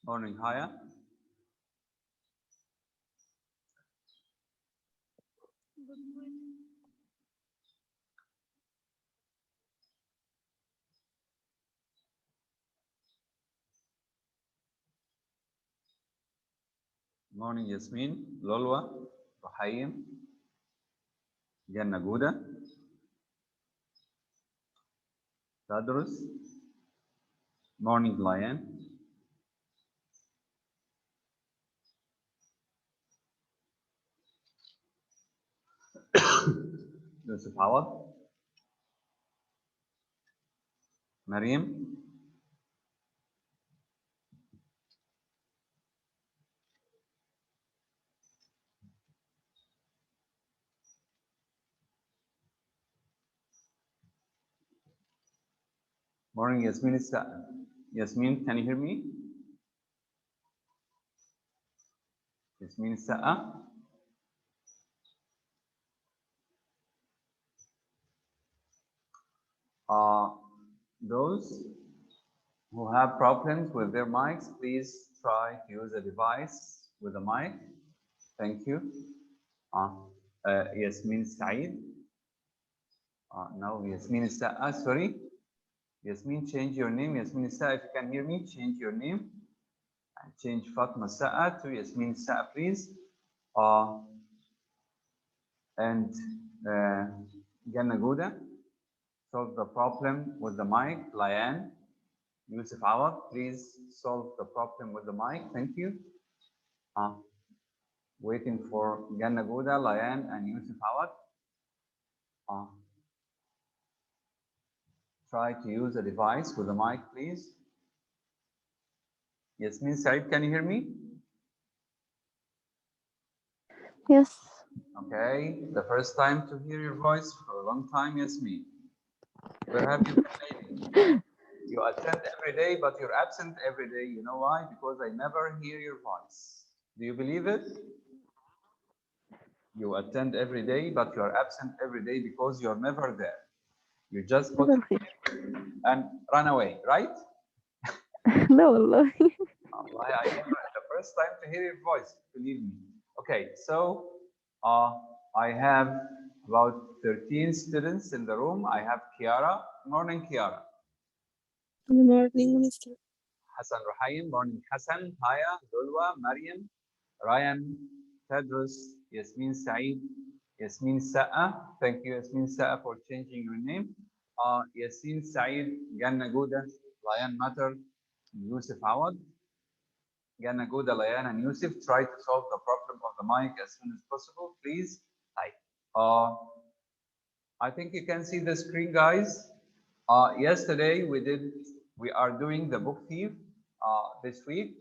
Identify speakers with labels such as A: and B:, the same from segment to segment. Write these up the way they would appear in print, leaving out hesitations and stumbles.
A: Morning, Haya. Morning, Yasmin, Lolwa, Rahim, Janna Guda, Tadrus. Morning, Lion. Yusuf Awad, Mariam. Morning, Yasmin. Yasmin, can you hear me? Yasmin Sa'a. Those who have problems with their mics, please try to use a device with a mic. Thank you. Yasmin Saeed. No, Yasmin Sa'a, sorry. Yasmin, change your name. Yasmin Sa'a, if you can hear me, change your name. And change Fatma Sa'a to Yasmin Sa'a, please. And Ganna Gouda, solve the problem with the mic. Lian, Yusuf Awad, please solve the problem with the mic. Thank you. Waiting for Ganna Gouda, Lian, and Yusuf Awad. Try to use a device with the mic, please. Yasmin Said, can you hear me?
B: Yes.
A: Okay, the first time to hear your voice for a long time, Yasmin. Where have you been lately? You attend every day, but you're absent every day. You know why? Because I never hear your voice. Do you believe it? You attend every day, but you're absent every day because you're never there. You just put and run away, right?
B: No, Allah.
A: I never, the first time to hear your voice, believe me. Okay, so I have about 13 students in the room. I have Kiara. Morning, Kiara.
C: Good morning, Mr.
A: Hassan Rahim. Morning, Hassan. Haya, Dulwa, Mariam, Ryan, Tedros, Yasmin Saeed, Yasmin Sa'a. Thank you, Yasmin Sa'a, for changing your name. Yasin Saeed, Ganna Gouda, Lion Matter, Yusuf Awad. Ganna Gouda, Lion, and Yusuf, try to solve the problem of the mic as soon as possible, please. Hi. I think you can see the screen, guys. Yesterday we are doing the book thief. This week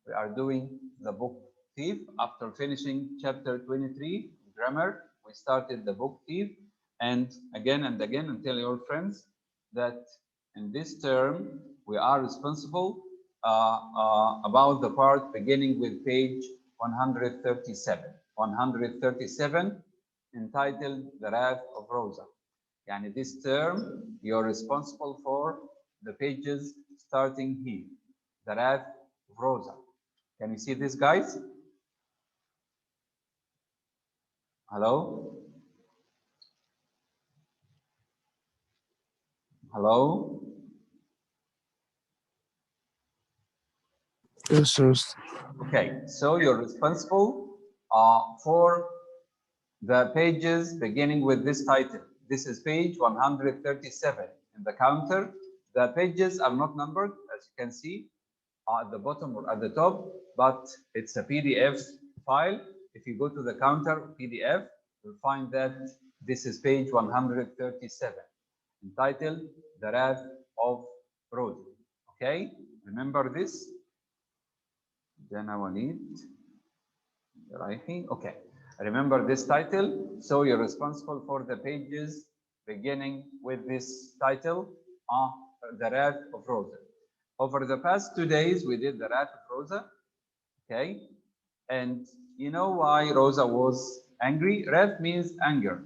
A: we are doing the book thief. After finishing chapter 23 grammar, we started the book thief, and again and tell your friends that in this term we are responsible about the part beginning with page 137. 137 entitled The Wrath of Rosa. Yani this term, you're responsible for the pages starting here. The Wrath of Rosa. Can you see this, guys? Hello? Hello?
C: Yes, yes.
A: Okay, so you're responsible for the pages beginning with this title. This is page 137 in the counter. The pages are not numbered, as you can see, at the bottom or at the top, but it's a PDF file. If you go to the counter PDF, you'll find that this is page 137, entitled The Wrath of Rosa. Okay, remember this? Jana Walid. Okay, remember this title. So you're responsible for the pages beginning with this title, The Wrath of Rosa. Over the past 2 days, we did The Wrath of Rosa. Okay, and you know why Rosa was angry? Wrath means anger.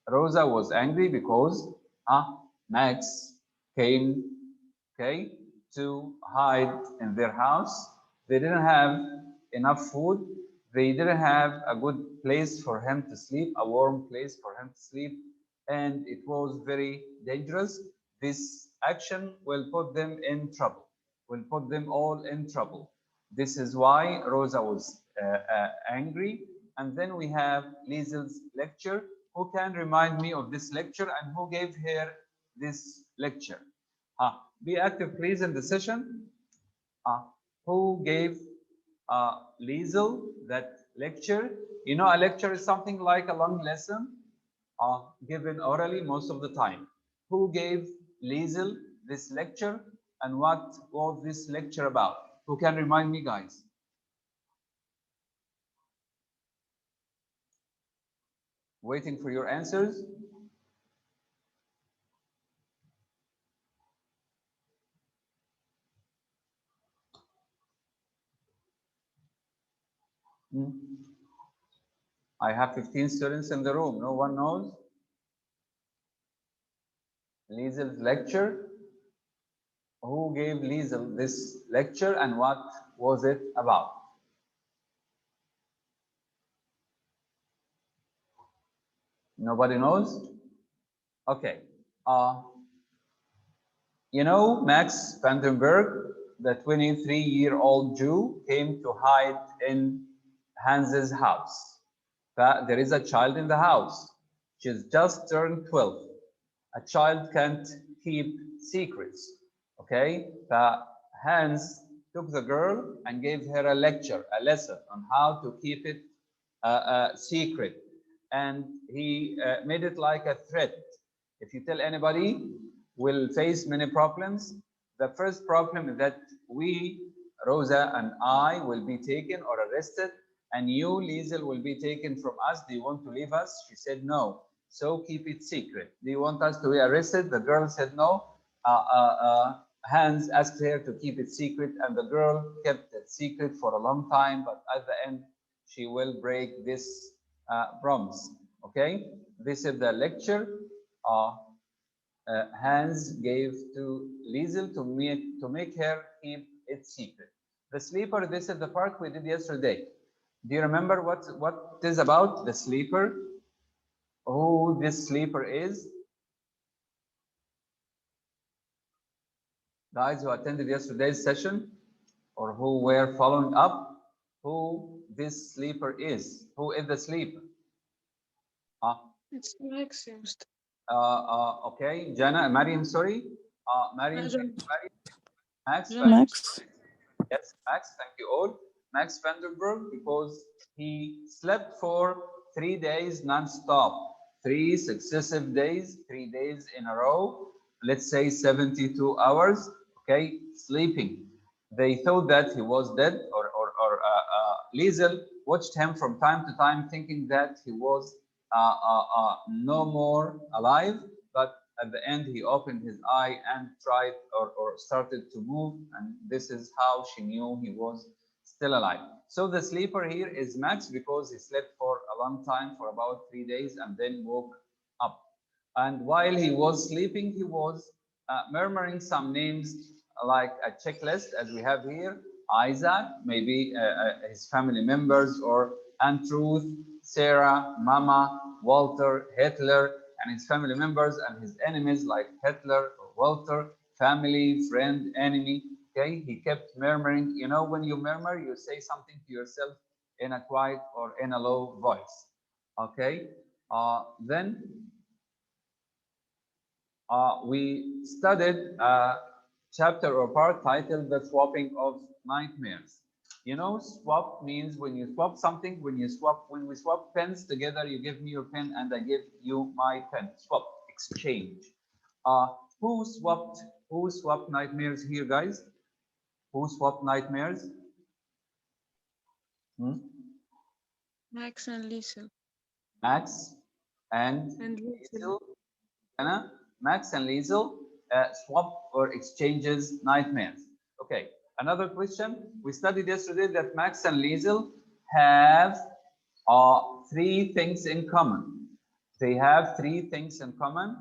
A: Rosa was angry because Max came, okay, to hide in their house They didn't have enough food. They didn't have a good place for him to sleep, a warm place for him to sleep, and it was very dangerous. This action will put them in trouble, will put them all in trouble. This is why Rosa was angry. And then we have Liesel's lecture. Who can remind me of this lecture and who gave her this lecture? Be active, please, in the session. Who gave Liesel that lecture? You know, a lecture is something like a long lesson given orally most of the time. Who gave Liesel this lecture and what was this lecture about? Who can remind me, guys? Waiting for your answers. I have 15 students in the room. No one knows Liesel's lecture. Who gave Liesel this lecture and what was it about? Nobody knows? Okay. You know, Max Vandenberg, the 23-year-old Jew, came to hide in Hans's house. There is a child in the house. She's just turned 12. A child can't keep secrets. Okay? Hans took the girl and gave her a lecture, a lesson on how to keep it secret. And he made it like a threat. If you tell anybody, will face many problems. The first problem is that we, Rosa and I, will be taken or arrested, and you, Liesel, will be taken from us. Do you want to leave us? She said no. So keep it secret. Do you want us to be arrested? The girl said no. Hans asked her to keep it secret, and the girl kept it secret for a long time. But at the end, she will break this promise. Okay, this is the lecture. Hans gave to Liesel to make her keep it secret. The sleeper, this is the part we did yesterday. Do you remember what it is about, the sleeper? Who this sleeper is? Guys who attended yesterday's session or who were following up, who this sleeper is? Who is the sleeper?
C: It's Max.
A: Okay, Jana, Mariam, sorry. Mariam, Max.
B: Max.
A: Yes, Max, thank you all. Max Vandenberg, because he slept for 3 days non-stop, 3 successive days, 3 days in a row, let's say 72 hours, okay, sleeping. They thought that he was dead, or Liesel watched him from time to time thinking that he was no more alive, but at the end he opened his eye and tried or started to move, and this is how she knew he was still alive. So the sleeper here is Max, because he slept for a long time, for about 3 days, and then woke up. And while he was sleeping, he was murmuring some names like a checklist, as we have here. Isaac, maybe his family members, or Aunt Ruth, Sarah, Mama, Walter, Hitler, and his family members, and his enemies like Hitler or Walter, family, friend, enemy. Okay, he kept murmuring. You know, when you murmur, you say something to yourself in a quiet or in a low voice. Okay, then we studied a chapter or part titled The Swapping of Nightmares. You know, swap means when you swap something, when we swap pens together, you give me your pen and I give you my pen. Swap, exchange. Who swapped nightmares here, guys? Who swapped nightmares?
C: Max and Lisa.
A: Max and Liesel. Anna, Max and Liesel swap or exchanges nightmares. Okay, another question. We studied yesterday that Max and Liesel have 3 things in common. They have 3 things in common.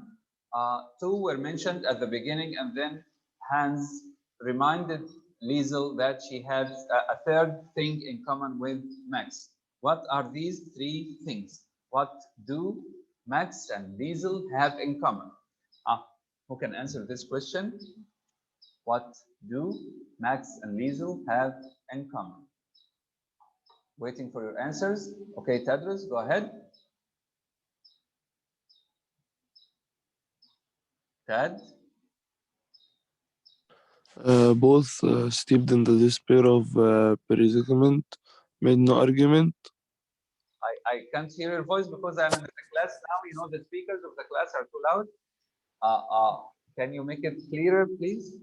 A: 2 were mentioned at the beginning, and then Hans reminded Liesel that she had a third thing in common with Max. What are these three things? What do Max and Liesel have in common? Who can answer this question? What do Max and Liesel have in common? Waiting for your answers. Okay, Tedros, go ahead. Ted?
D: Both steeped in the despair of predicament, made no argument.
A: I can't hear your voice because I'm in the class now. You know, the speakers of the class are too loud. Can you make it clearer, please?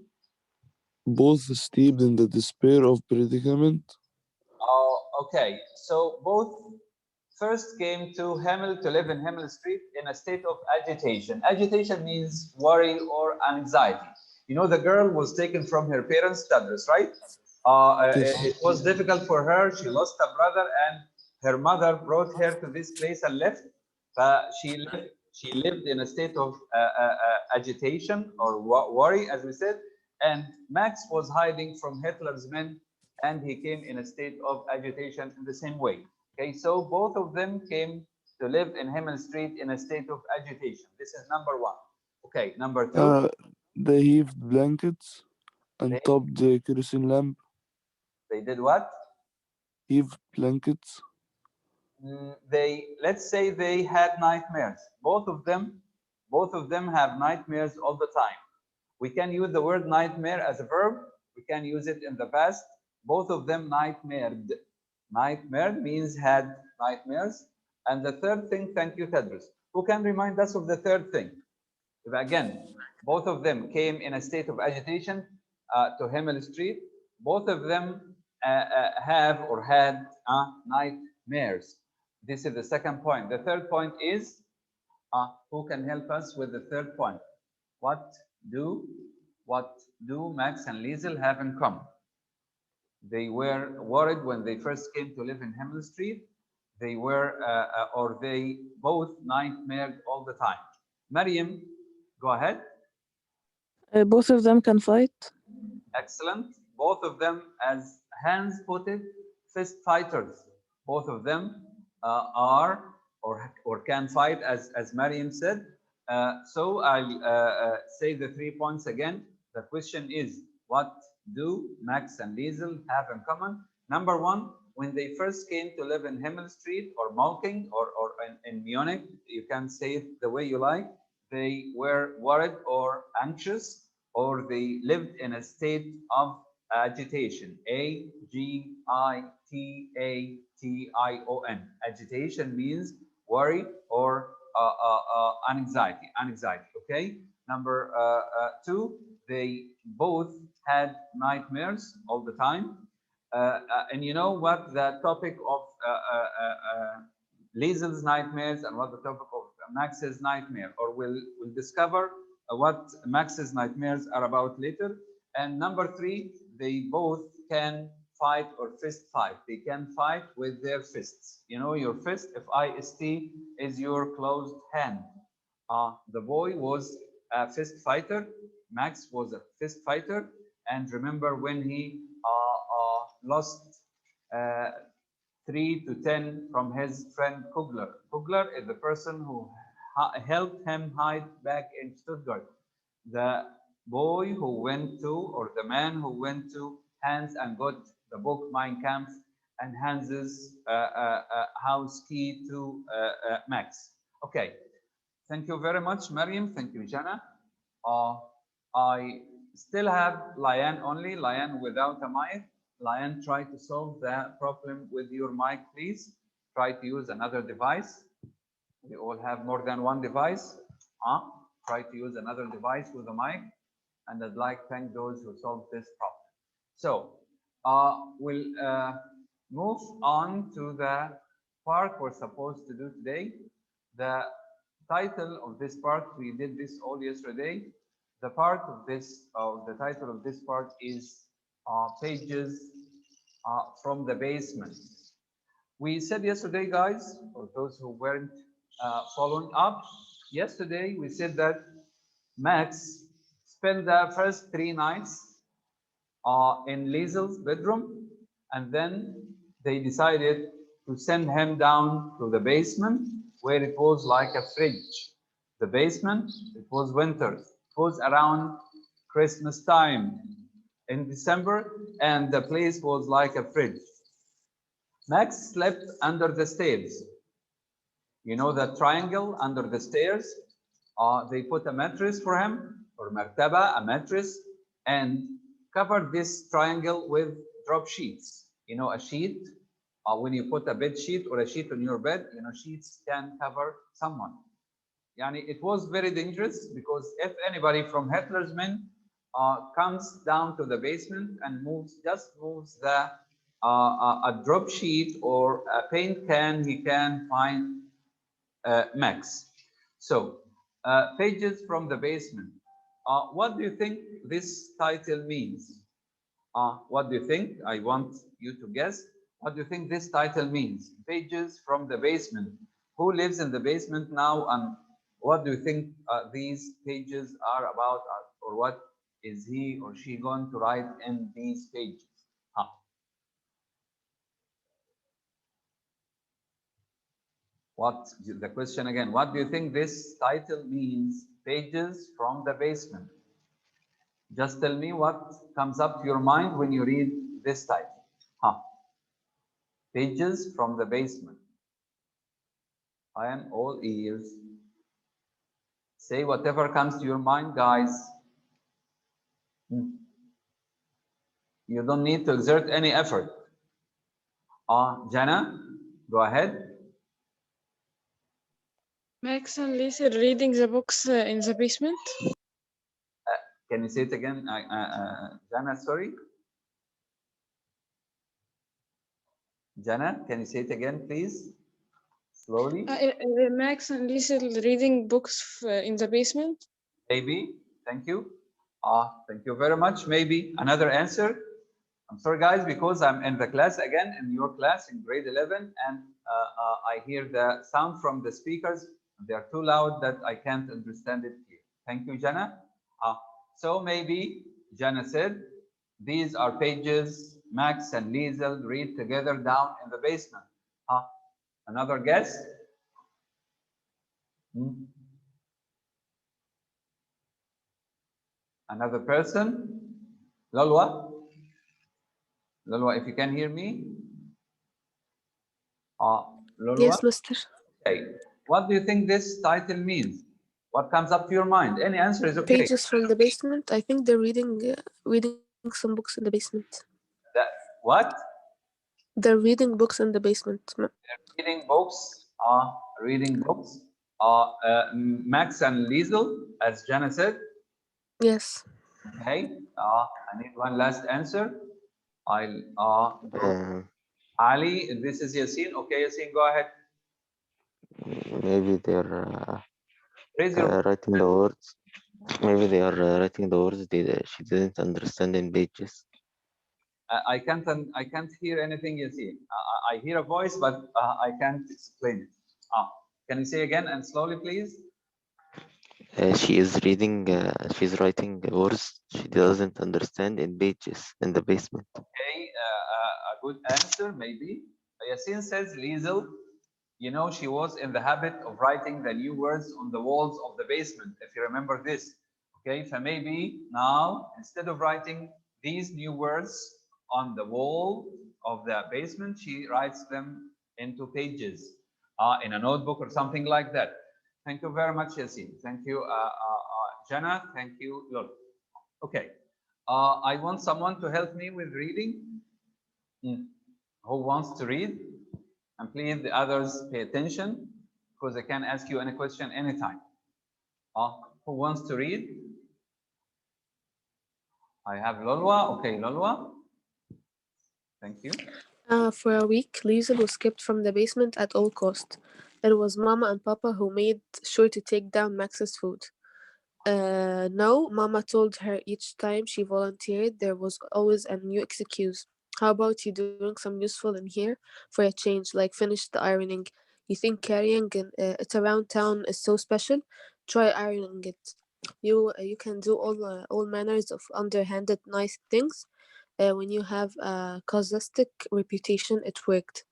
D: Both steeped in the despair of predicament.
A: Okay. So both first came to Hemel to live in Hemel Street in a state of agitation. Agitation means worry or anxiety. You know, the girl was taken from her parents' Tadris, right?
D: Yes.
A: It was difficult for her. She lost a brother, and her mother brought her to this place and left. She lived in a state of agitation or worry, as we said. And Max was hiding from Hitler's men, and he came in a state of agitation in the same way. Okay, so both of them came to live in Himmel Street in a state of agitation. This is number one. Okay, number two.
D: They heaved blankets and
A: They,
D: topped the kerosene lamp.
A: they did what?
D: Heaved blankets.
A: Let's say they had nightmares. Both of them have nightmares all the time. We can use the word nightmare as a verb. We can use it in the past. Both of them nightmared. Nightmare means had nightmares. And the third thing, thank you, Tedros. Who can remind us of the third thing? If again, both of them came in a state of agitation to Himmel Street. Both of them have or had nightmares. This is the second point. The third point is, who can help us with the third point? What do Max and Liesel have in common? They were worried when they first came to live in Himmel Street. They were, or they both nightmared all the time. Mariam, go ahead.
B: Both of them can fight.
A: Excellent. Both of them, as Hans put it, fist fighters. Both of them are or can fight, as Mariam said. So I'll say the 3 points again. The question is, what do Max and Liesel have in common? Number one, when they first came to live in Himmel Street or Malking or in Munich, you can say it the way you like, they were worried or anxious, or they lived in a state of agitation. A-G-I-T-A-T-I-O-N. Agitation means worry or anxiety. Okay. Number two, they both had nightmares all the time. And you know what the topic of Liesel's nightmares and what the topic of Max's nightmare, or we'll discover what Max's nightmares are about later. And number three, they both can fight or fist fight. They can fight with their fists. You know, your fist, F-I-S-T, is your closed hand. The boy was a fist fighter. Max was a fist fighter. And remember when he lost 3 to 10 from his friend Kugler. Kugler is the person who helped him hide back in Stuttgart. The boy who went to, or the man who went to Hans and got the book Mein Kampf and Hans's house key to Max. Okay, thank you very much, Mariam. Thank you, Jana. I still have Liane only, Liane without a mic. Liane, try to solve the problem with your mic, please. Try to use another device. We all have more than one device. Try to use another device with a mic. And I'd like to thank those who solved this problem. So we'll move on to the part we're supposed to do today. The title of this part, we did this all yesterday. The part of this, the title of this part is pages from the basement. We said yesterday, guys, for those who weren't following up, yesterday we said that Max spent the first 3 nights in Liesel's bedroom, and then they decided to send him down to the basement where it was like a fridge. The basement, it was winter. It was around Christmas time in December, and the place was like a fridge. Max slept under the stairs. You know that triangle under the stairs? They put a mattress for him, or martaba, a mattress, and covered this triangle with drop sheets. You know, a sheet, when you put a bed sheet or a sheet on your bed, you know, sheets can cover someone. Yani, it was very dangerous because if anybody from Hitler's men comes down to the basement and just moves the a drop sheet or a paint can, he can find Max. So, pages from the basement. What do you think this title means? What do you think? I want you to guess. What do you think this title means? Pages from the basement. Who lives in the basement now, and what do you think these pages are about, or what is he or she going to write in these pages? What the question again? What do you think this title means? Pages from the basement. Just tell me what comes up to your mind when you read this title. Pages from the basement. I am all ears. Say whatever comes to your mind, guys. You don't need to exert any effort. Jana, go ahead.
C: Max and Lisa reading the books in the basement.
A: Can you say it again, Jana? Sorry. Jana, can you say it again, please? Slowly.
C: Max and Lisa reading books in the basement.
A: Maybe. Thank you. Thank you very much. Maybe another answer. I'm sorry, guys, because I'm in the class again, in your class in grade 11, and I hear the sound from the speakers. They are too loud that I can't understand it here. Thank you, Jana. So maybe Jana said, these are pages Max and Liesel read together down in the basement. Another guess? Another person? Lolwa? Lolwa, if you can hear me? Lolwa?
B: Yes, Mister.
A: Okay. What do you think this title means? What comes up to your mind? Any answer is okay.
B: Pages from the basement. I think they're reading some books in the basement.
A: What?
B: They're reading books in the basement.
A: Reading books. Reading books. Max and Liesel, as Jana said.
B: Yes.
A: Okay. I need one last answer. Ali, this is Yasin. Okay, Yasin, go ahead.
E: Maybe they're
A: Raise your
E: writing the words. Maybe they are writing the words she didn't understand in pages.
A: I can't hear anything, Yasin. I hear a voice, but I can't explain it. Can you say again and slowly, please?
E: She is reading. She's writing words she doesn't understand in pages in the basement.
A: Okay, a good answer, maybe. Yasin says, Liesel, you know, she was in the habit of writing the new words on the walls of the basement, if you remember this. Okay, so maybe now, instead of writing these new words on the wall of the basement, she writes them into pages in a notebook or something like that. Thank you very much, Yasin. Thank you, Jana. Thank you, Lol. Okay. I want someone to help me with reading. Who wants to read? And please, the others, pay attention because I can ask you any question anytime. Who wants to read? I have Lolwa. Okay, Lolwa. Thank you.
B: For a week, Liesel was kept from the basement at all cost. It was Mama and Papa who made sure to take down Max's food. No, Mama told her each time she volunteered there was always a new excuse. How about you doing some useful in here for a change, like finish the ironing? You think carrying it around town is so special? Try ironing it. You can do all manners of underhanded nice things. When you have a casuistic reputation, it worked.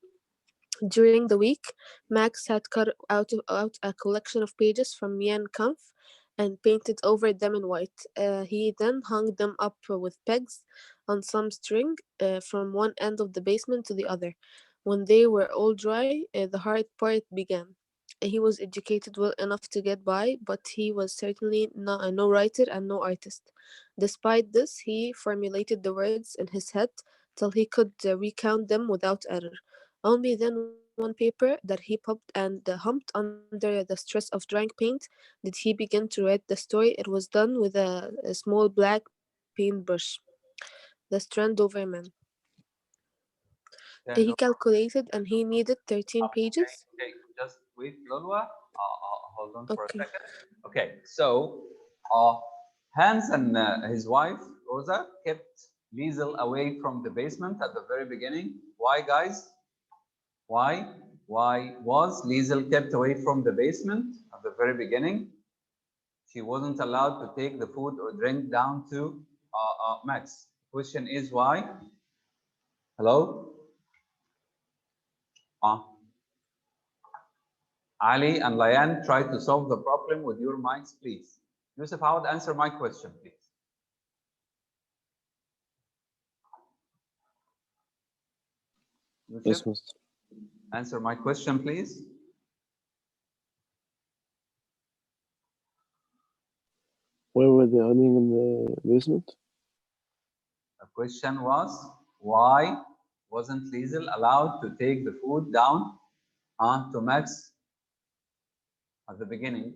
B: During the week, Max had cut out a collection of pages from Yan Kampf and painted over them in white. He then hung them up with pegs on some string from one end of the basement to the other. When they were all dry, the hard part began. He was educated well enough to get by, but he was certainly no writer and no artist. Despite this, he formulated the words in his head till he could recount them without error. Only then one paper that he pumped and humped under the stress of drying paint did he begin to write the story. It was done with a small black paintbrush. The Strandover Man. He
A: Stand over.
B: calculated and he needed 13
A: Okay,
B: pages.
A: okay, just wait, Lolwa. Hold on for a
B: Okay.
A: second. Okay, so Hans and his wife Rosa kept Liesel away from the basement at the very beginning. Why, guys? Why? Why was Liesel kept away from the basement at the very beginning? She wasn't allowed to take the food or drink down to Max. Question is why? Hello? Ali and Layan, try to solve the problem with your mics, please. Yusuf, I would answer my question, please. Yusuf,
D: Yes, Master.
A: answer my question, please.
D: Why were they hiding in the basement?
A: The question was, why wasn't Liesel allowed to take the food down to Max at the beginning?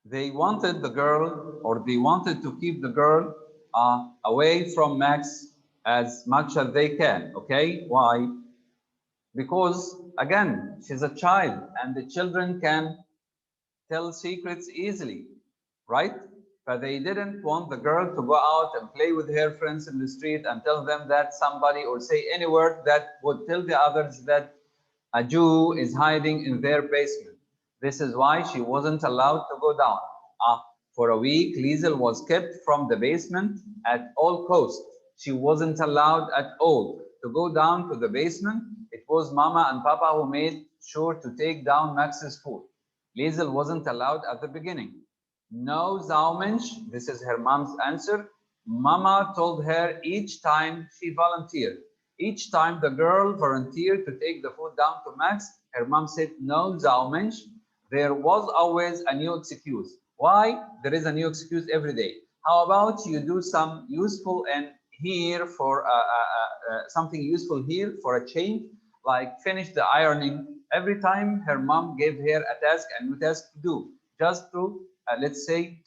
A: They wanted the girl, or they wanted to keep the girl away from Max as much as they can. Okay, why? Because again, she's a child and the children can tell secrets easily, right? But they didn't want the girl to go out and play with her friends in the street and tell them that somebody, or say any word that would tell the others that a Jew is hiding in their basement. This is why she wasn't allowed to go down. For a week, Liesel was kept from the basement at all costs. She wasn't allowed at all to go down to the basement. It was Mama and Papa who made sure to take down Max's food. Liesel wasn't allowed at the beginning. No Zaumensch, this is her mom's answer. Mama told her each time she volunteered. Each time the girl volunteered to take the food down to Max, her mom said, no Zaumensch. There was always a new excuse. Why? There is a new excuse every day. How about you do some useful and here for something useful here for a change, like finish the ironing. Every time her mom gave her a task, a new task to do, just to let's say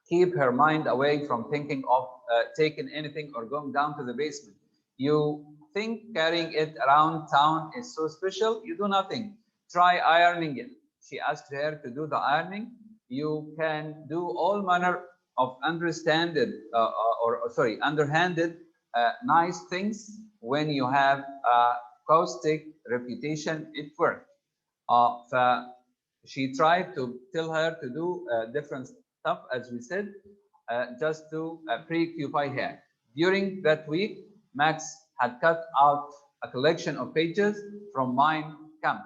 A: keep her mind away from thinking of taking anything or going down to the basement. You think carrying it around town is so special? You do nothing. Try ironing it. She asked her to do the ironing. You can do all manner of underhanded nice things when you have a caustic reputation. It worked. She tried to tell her to do different stuff, as we said, just to preoccupy her. During that week, Max had cut out a collection of pages from Mein Kampf,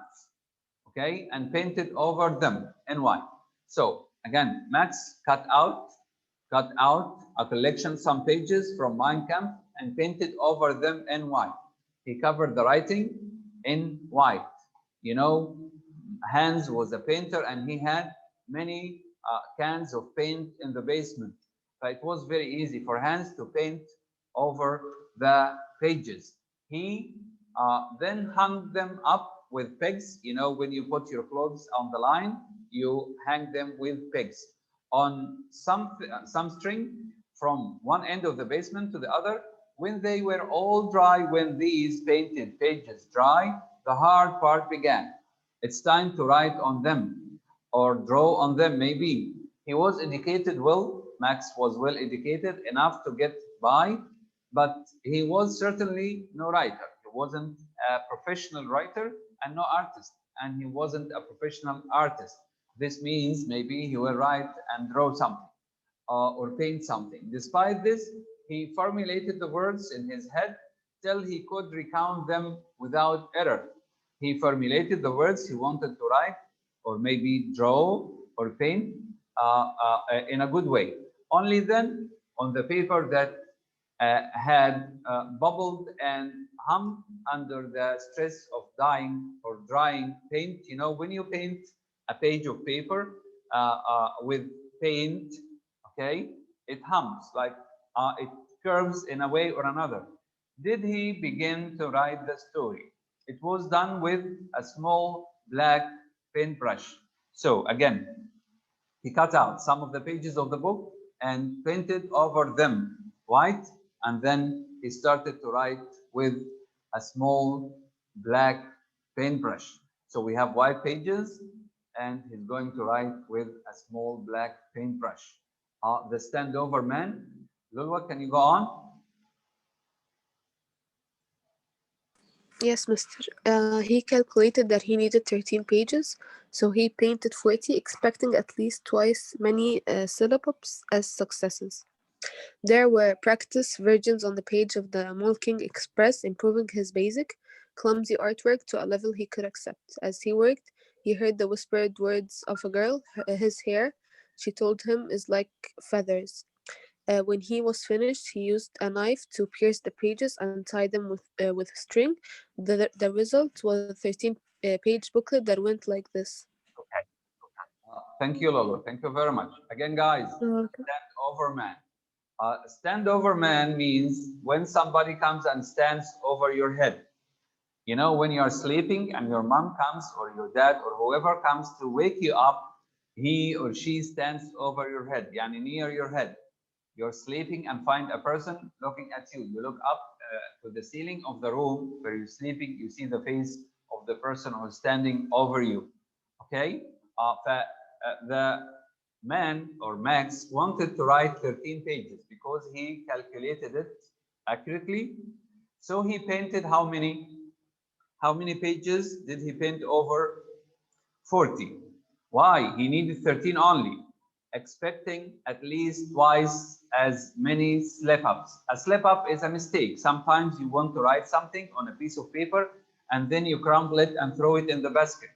A: okay, and painted over them in white. So again, Max cut out a collection, some pages from Mein Kampf, and painted over them in white. He covered the writing in white. You know, Hans was a painter and he had many cans of paint in the basement. But it was very easy for Hans to paint over the pages. He then hung them up with pegs. You know, when you put your clothes on the line, you hang them with pegs on some string from one end of the basement to the other. When they were all dry, when these painted pages dry, the hard part began. It's time to write on them or draw on them, maybe. He was educated well. Max was well educated enough to get by, but he was certainly no writer. He wasn't a professional writer and no artist, and he wasn't a professional artist. This means maybe he will write and draw something or paint something. Despite this, he formulated the words in his head till he could recount them without error. He formulated the words he wanted to write or maybe draw or paint in a good way. Only then, on the paper that had bubbled and hummed under the stress of dyeing or drying paint. You know, when you paint a page of paper with paint, okay, it hums, like it curves in a way or another. Did he begin to write the story? It was done with a small black paintbrush. So again, he cut out some of the pages of the book and painted over them white, and then he started to write with a small black paintbrush. So we have white pages, and he's going to write with a small black paintbrush. The standover man. Lulwa, can you go on?
B: Yes, mister. He calculated that he needed 13 pages, so he painted 40, expecting at least twice many syllables as successes. There were practice versions on the page of the Mulking Express, improving his basic, clumsy artwork to a level he could accept. As he worked, he heard the whispered words of a girl. His hair, she told him, is like feathers. When he was finished, he used a knife to pierce the pages and tie them with string. The result was a 13-page booklet that went like this.
A: Okay. Thank you, Lolo. Thank you very much. Again, guys,
B: Okay.
A: standover man. Standover man means when somebody comes and stands over your head. You know, when you're sleeping and your mom comes or your dad or whoever comes to wake you up, he or she stands over your head, yani near your head. You're sleeping and find a person looking at you. You look up to the ceiling of the room where you're sleeping. You see the face of the person who's standing over you. Okay? The man or Max wanted to write 13 pages because he calculated it accurately. So he painted how many? How many pages did he paint over? 40. Why? He needed 13 only, expecting at least twice as many slip-ups. A slip-up is a mistake. Sometimes you want to write something on a piece of paper and then you crumble it and throw it in the basket.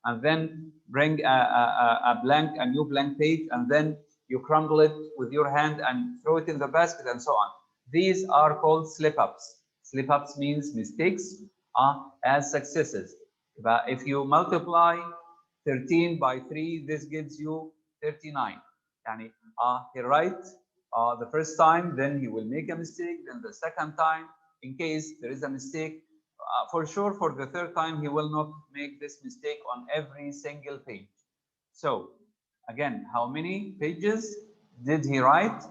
A: And then bring a new blank page, and then you crumble it with your hand and throw it in the basket and so on. These are called slip-ups. Slip-ups means mistakes as successes. But if you multiply 13 by 3, this gives you 39. Yani, he writes the first time, then he will make a mistake, then the second time, in case there is a mistake, for sure, for the third time, he will not make this mistake on every single page. So, again, how many pages did he write?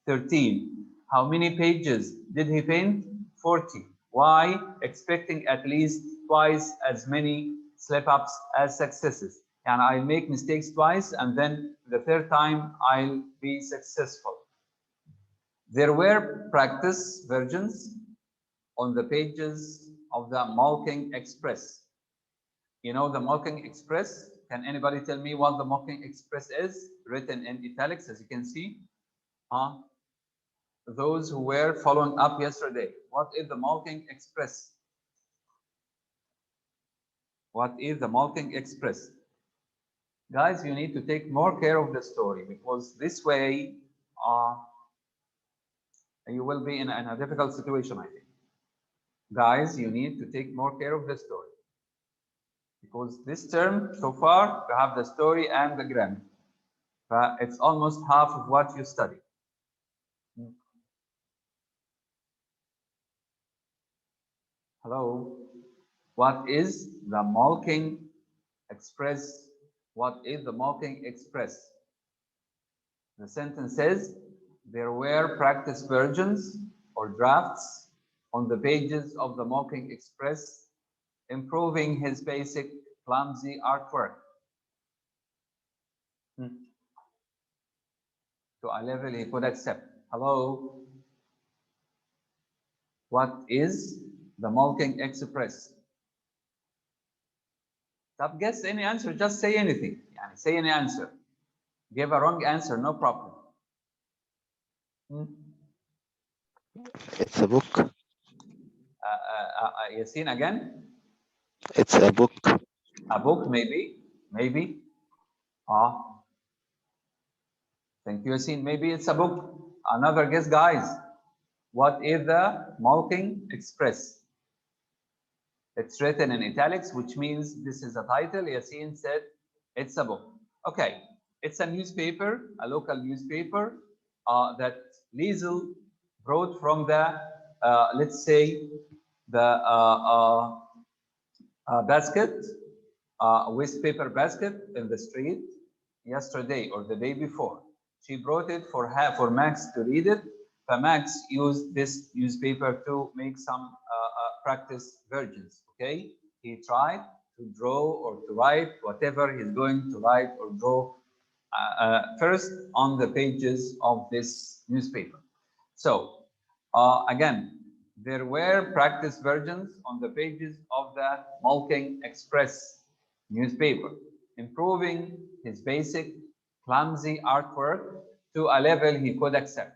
A: 13. How many pages did he paint? 40. Why? Expecting at least twice as many slip-ups as successes. And I'll make mistakes twice, and then the third time I'll be successful. There were practice versions on the pages of the Mulking Express. You know the Mulking Express? Can anybody tell me what the Mulking Express is? Written in italics, as you can see. Those who were following up yesterday. What is the Mulking Express? What is the Mulking Express? Guys, you need to take more care of the story, because this way you will be in a difficult situation, I think. Guys, you need to take more care of the story, because this term so far you have the story and the grammar. It's almost half of what you study. Hello. What is the Mulking Express? What is the Mulking Express? The sentence says there were practice versions or drafts on the pages of the Mulking Express, improving his basic clumsy artwork to a level he could accept. Hello. What is the Mulking Express? Stop, guess any answer, just say anything. يعني say any answer. Give a wrong answer, no problem.
E: It's a book.
A: Yasin again?
E: It's a book.
A: A book, maybe. Maybe. Ah. Thank you, Yasin. Maybe it's a book. Another guess, guys. What is the Malking Express? It's written in italics, which means this is a title. Yasin said it's a book. Okay. It's a newspaper, a local newspaper that Liesel brought from the, let's say, the basket, waste paper basket in the street yesterday or the day before. She brought it for Max to read it. But Max used this newspaper to make some practice versions. Okay, he tried to draw or to write whatever he's going to write or draw first on the pages of this newspaper. So again, there were practice versions on the pages of the Malking Express newspaper, improving his basic clumsy artwork to a level he could accept.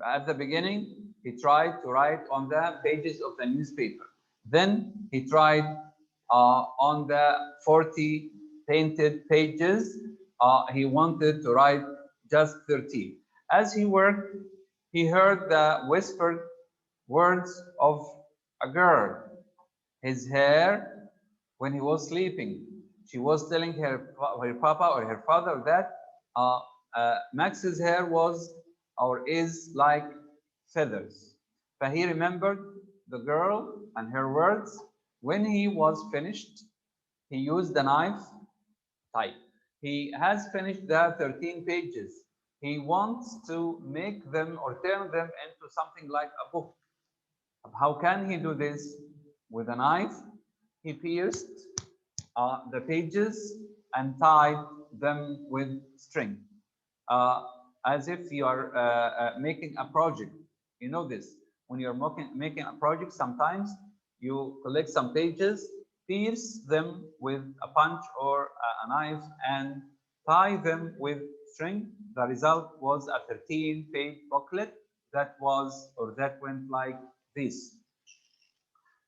A: At the beginning, he tried to write on the pages of the newspaper. Then he tried on the 40 painted pages. He wanted to write just 13. As he worked, he heard the whispered words of a girl. His hair, when he was sleeping, she was telling her papa or her father that Max's hair was or is like feathers. But he remembered the girl and her words. When he was finished, he used the knife type. He has finished the 13 pages. He wants to make them or turn them into something like a book. How can he do this? With a knife, he pierced the pages and tied them with string. As if you are making a project. You know this. When you're making a project, sometimes you collect some pages, pierce them with a punch or a knife, and tie them with string. The result was a 13-page booklet that was or that went like this.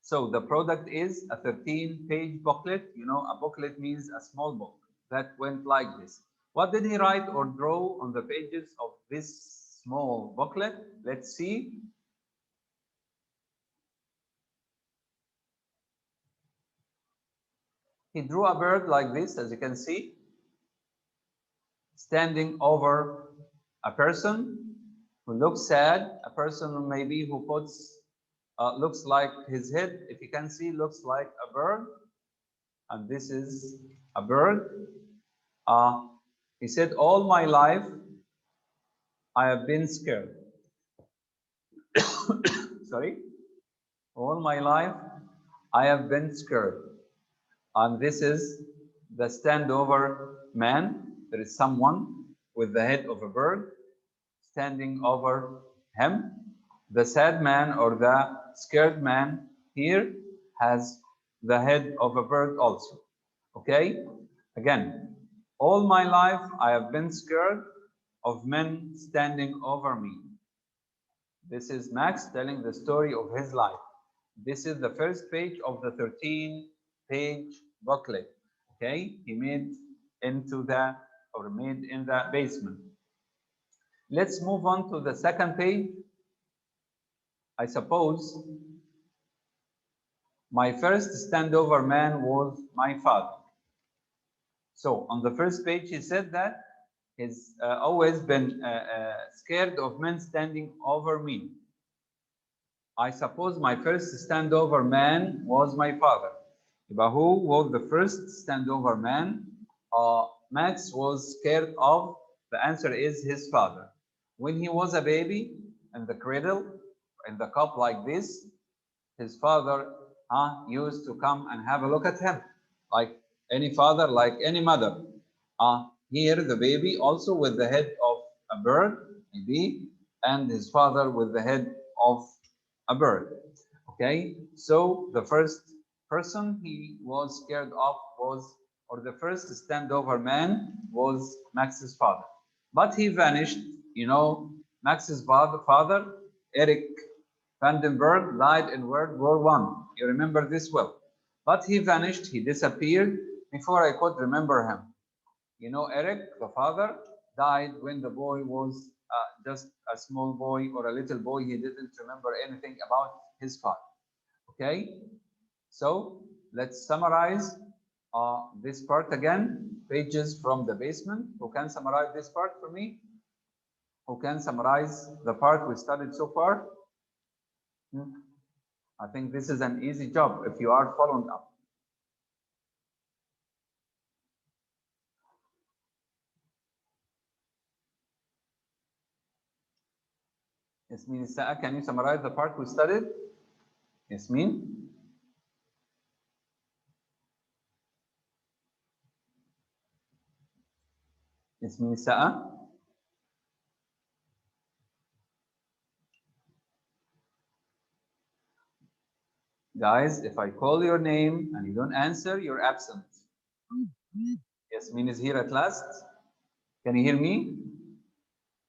A: So the product is a 13-page booklet. You know, a booklet means a small book that went like this. What did he write or draw on the pages of this small booklet? Let's see. He drew a bird like this, as you can see, standing over a person who looks sad, a person maybe who puts, looks like his head, if you can see, looks like a bird. And this is a bird. He said, all my life, I have been scared. Sorry. All my life, I have been scared. And this is the standover man. There is someone with the head of a bird standing over him. The sad man or the scared man here has the head of a bird also. Okay? Again, all my life I have been scared of men standing over me. This is Max telling the story of his life. This is the first page of the 13-page booklet. Okay, he made into the or made in the basement. Let's move on to the second page. I suppose my first standover man was my father. So on the first page, he said that he's always been scared of men standing over me. I suppose my first standover man was my father. But who was the first standover man? Max was scared of. The answer is his father. When he was a baby in the cradle, in the cup like this, his father used to come and have a look at him, like any father, like any mother. Here, the baby also with the head of a bird, maybe, and his father with the head of a bird. Okay, so the first person he was scared of was, or the first standover man was Max's father. But he vanished. You know, Max's father, Eric Vandenberg, died in World War I. You remember this well. But he vanished, he disappeared before I could remember him. You know, Eric, the father, died when the boy was just a small boy or a little boy. He didn't remember anything about his father. Okay, so let's summarize this part again. Pages from the basement. Who can summarize this part for me? Who can summarize the part we studied so far? I think this is an easy job if you are following up. Yasmin Sa'a, can you summarize the part we studied? Yasmin? Yasmin Sa'a? Guys, if I call your name and you don't answer, you're absent. Yasmin is here at last. Can you hear me?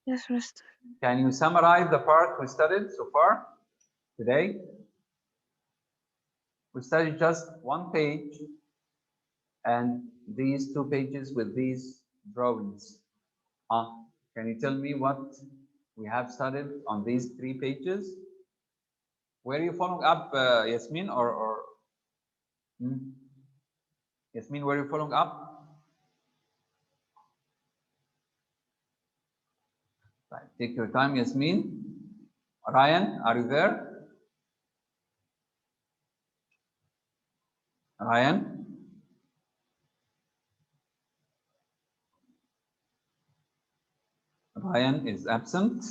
C: Yes, Mister.
A: Can you summarize the part we studied so far today? We studied just one page and these 2 pages with these drawings. Can you tell me what we have studied on these 3 pages? Were you following up, Yasmin, or Yasmin, were you following up? Right. Take your time, Yasmin. Ryan, are you there? Ryan? Ryan is absent.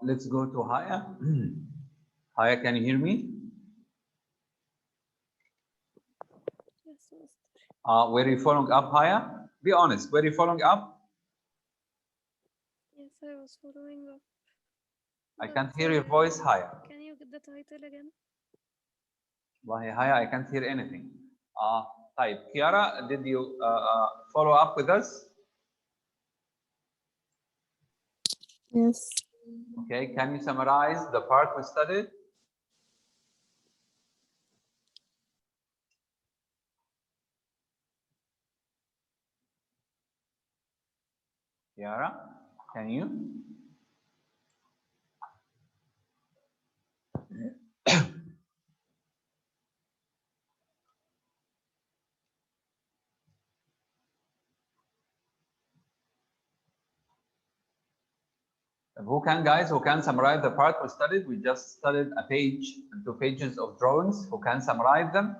A: Let's go to Haya. Haya, can you hear me?
B: Yes, Mister.
A: Were you following up, Haya? Be honest, were you following up?
B: Yes, I was following up.
A: I
B: But,
A: can't hear your voice, Haya.
B: Can you get the title again?
A: Wallahi, Haya, I can't hear anything. Type. Kiara, did you follow up with us?
C: Yes.
A: Okay, can you summarize the part we studied? Kiara, can you? Who can, guys, who can summarize the part we studied? We just studied a page and 2 pages of drawings. Who can summarize them?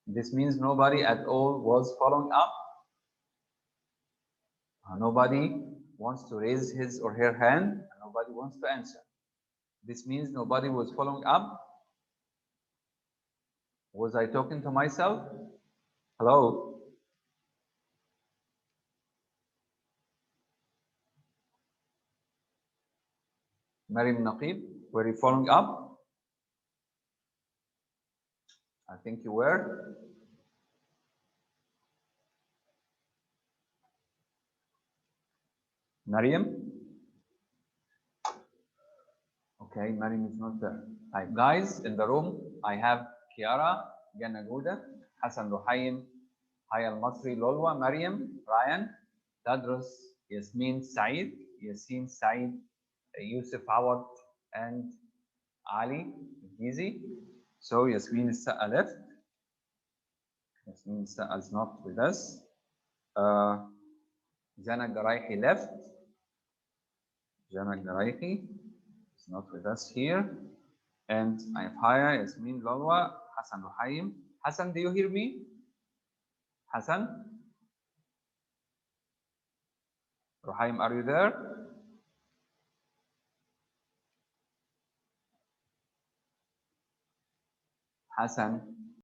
A: This means nobody at all was following up. Nobody wants to raise his or her hand. And nobody wants to answer. This means nobody was following up. Was I talking to myself? Hello? Mariam Naqib, were you following up? I think you were. Mariam? Okay, Mariam is not there. Hi, guys, in the room, I have Kiara, Jana Gouda, Hassan Ruhaim, Haya Al-Masri, Lolwa, Mariam, Ryan, Tadros, Yasmin Said, Yasin Said, Yusuf Awad, and Ali Gizi. So Yasmin Sa'a left. Yasmin Sa'a is not with us. Jana Garaihi left. Jana Garaihi is not with us here. And I have Haya, Yasmin, Lolwa, Hassan Ruhaim. Hassan, do you hear me? Hassan? Ruhaim, are you there? Hassan?